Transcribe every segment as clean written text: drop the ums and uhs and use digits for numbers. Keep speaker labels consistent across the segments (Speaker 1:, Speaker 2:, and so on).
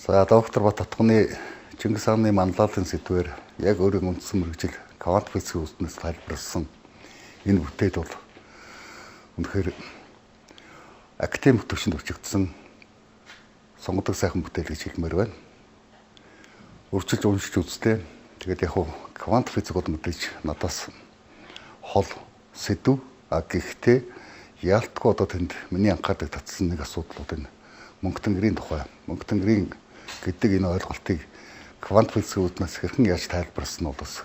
Speaker 1: За доктор Баттутганы Чингис хааны манлайлалын сэдвээр яг өөрийн үндсэн мэргэжил квант физикийн үснээс тайлбарласан энэ бүтээл бол үнэхээр академик түвшинд өчигдсөн сонгодог сайхан бүтээл гэж хэлмээр байна. Үржилж уншиж үзтээ. Тэгээд яг квант физик бол мэдээж надаас хол сэдв гэхдээ яалтгүй одоо тэнд миний анхаардаг татсан нэг асуудал бол энэ мөнгө тэнгэрийн тухай. Мөнгө тэнгэрийн гэдэг энэ ойлголтыг квант физикийн үднээс хэрхэн яаж тайлбарласан нь бас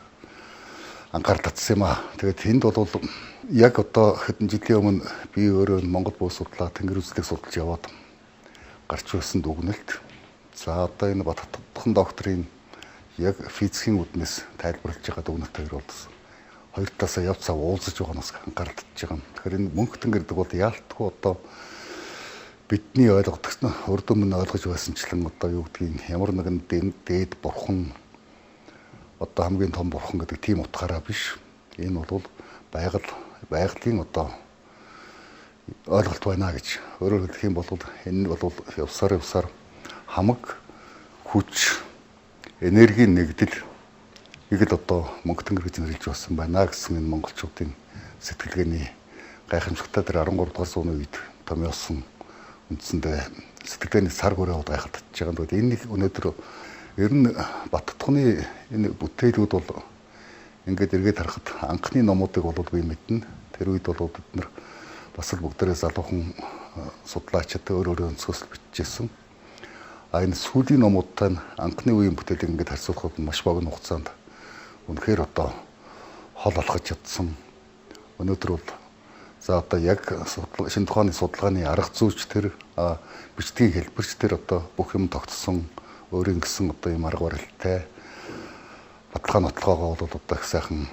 Speaker 1: анхаар татсан юм аа. Тэгээд энд бол яг одоо хэдэн жилийн өмнө би өөрөө Монгол буу судлаа тэнгэр үзлийг судалж яваад гарч байсан дүгнэлт. За одоо энэ Баттутган докторийн яг физикийн үднээс тайлбарлаж байгаа дүгнэлтээр бол хоёр талаасаа явц цав уулзаж байгаа нас анхаар татж байгаа. Тэгэхээр энэ мөнгө тэнгэр гэдэг бол яалтгүй одоо бидний ойлгох урд өмнө ойлгож байсанчлан одоо юу гэдгийг ямар нэгэн дээд бурхан одоо хамгийн том бурхан гэдэг тийм утгаараа биш. Энэ бол байгалийн одоо ойлголт байна гэж. Өөрөөр хэлэх юм бол энэ бол явсаар хамаг хүч энергийн нэгдэл ихэд одоо мөнгө тэнгэр гэж нэрлэж болсон байна гэсэн энэ монголчуудын сэтгэлгээний гайхамшигтай тэр 13 дугаар зууны үед томьёосон үндсэндээ сэтгэлгээний сар гөрөө гайхалт татж байгаа. Тэгээд энэ өнөөдөр ер нь Баттутганы энэ бүтээлүүд бол ингээд эргээд харахад анхны номуудыг бол би мэднэ. Тэр үед бол бид нар бас л бүгдээрээ залуухан судлаачид өөр өнцгөөс бичижсэн. А энэ сүүлийн номуудтай анхны үеийн бүтээлийг ингээд харьцуулахад маш богино хугацаанд үнэхээр одоо хол алхаж чадсан. Өнөөдөр бол за одоо яг шинэ тухааны судалгааны арга зүйч тэр бичгийн хэлбэрч тэр одоо бүх юм тогтсон өөрийн гэсэн одоо юм арга барилтай баталгаа нотлогоогоо бол одоо их сайхан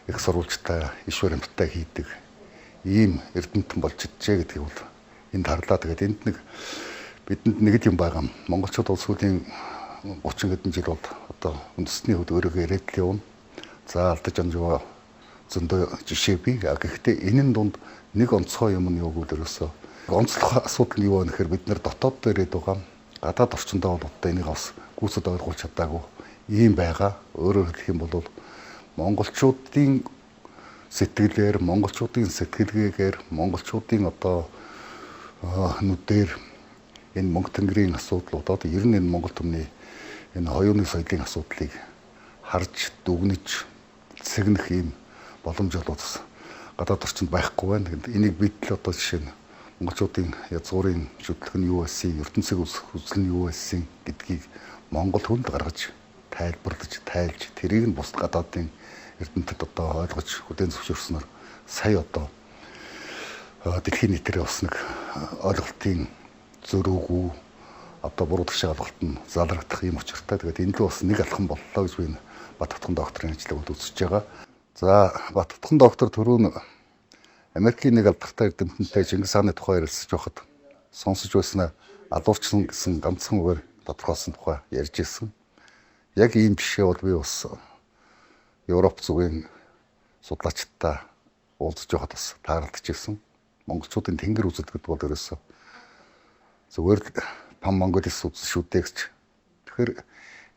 Speaker 1: их сурвалжтай иш баримттай хийдэг ийм эрдэмтэн болж иджээ гэдгийг бол энд харлаа. Тэгээд энд нэг бидэнд нэг юм байгаа. Монголчууд бол сүүлийн 30 хэдэн жил бол одоо үндэсний хувьд өөрийгөө ирээд л явна. За алдаж амжгаа зөндөө жишээ бий. Гэхдээ энэ дунд нэг онцгой юм нь юу гэвэл ерөөсөө онцлог асуудал нь юу вэ гэхээр бид нэр дотоод дээр ирээд байгаа. Гадаад орчиндөө бол одоо энийг бас гүйцэд ойлгуулж чадаагүй ийм байгаа. Өөрөөр хэлэх юм бол монголчуудын сэтгэлээр, монголчуудын сэтгэлгээгээр, монголчуудын одоо нүдээр энэ мөнгө тэнгэрийн асуудлуудад ер нь энэ Монгол түмний энэ хоёрын соёлын асуудлыг харж дүгнэж цэгнэх ийм боломж бол гадаад орчинд байхгүй байна. Энийг бид л одоо жишээ нь монголчуудын язгуурын шүтлэг нь юу байсан, ертөнцийн үзэл нь юу байсан гэдгийг монгол хүнд гаргаж тайлбарлаж, тайлж тэрийг нь бус гадаадын эрдэмтэд одоо ойлгож хүлээн зөвшөөрснөөр сая одоо дэлхийн нийтээр бас нэг ойлголтын зөрүүгүй одоо буруу тгшээ ойлголт нь залрагдах юм учиртай. Тэгээд энэ л бас нэг алхам боллоо гэж би Баттутган докторийн ажлыг үзэж байгаа. За Баттутган доктор түрүүн Америкийн нэг алдартай эрдэмтэнтэй Чингис хааны тухай ярилцж байхад сонсож байснаа алуурчсан гэсэн ганцхан үгээр тодорхойлсон тухай ярьж ирсэн. Яг ийм жишээ бол би бас Европ зүгийн судлаачдтай уулзж байхад бас таарлаж ирсэн. Монголчуудын тэнгэр үзэд гэдэг бол ерөөсөө зүгээр л пан монголис үз шүдээ гэж. Тэгэхээр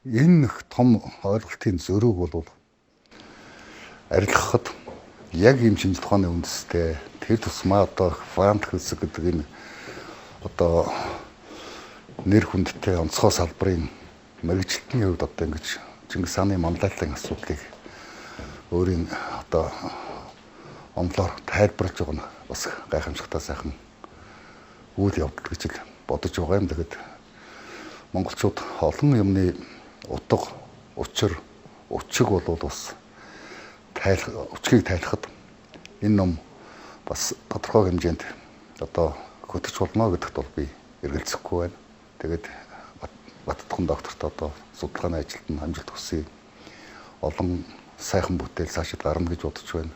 Speaker 1: энэ том ойлголтын зөрүүг бол арилгахад яг ийм шинж тухааны үндэстэй тэр тусмаа одоо квант физик гэдэг энэ одоо нэр хүндтэй онцгой салбарын мэргэжилтний хувьд одоо ингэж Чингис хааны манлайлалын асуудлыг өөрийн одоо онлоор тайлбарлаж байгаа нь бас гайхамшигтай сайхан үйл явдал гэж л бодож байгаа юм. Тэгээд монголчууд олон юмны утга, учир, өчиг бол бас өчгийг тайлахад энэ ном бас тодорхой хэмжээнд одоо хөтөж болно гэдэгт бол би эргэлзэхгүй байна. Тэгээд Баттутган докторт одоо судалгааны ажилд нь амжилт хүсье. Олон сайхан бүтээл цаашид гарна гэж бодож байна.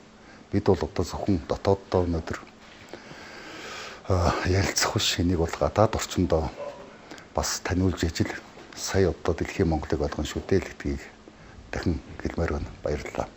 Speaker 1: Бид бол одоо зөвхөн дотооддоо өнөөдөр ярилцах биш, энийг бол гадаад орчиндөө бас таниулж ижил сая одоо дэлхийн Монголыг ойлгоно шүү дээ гэдгийг дахин хэлмээр байна. Баярлалаа.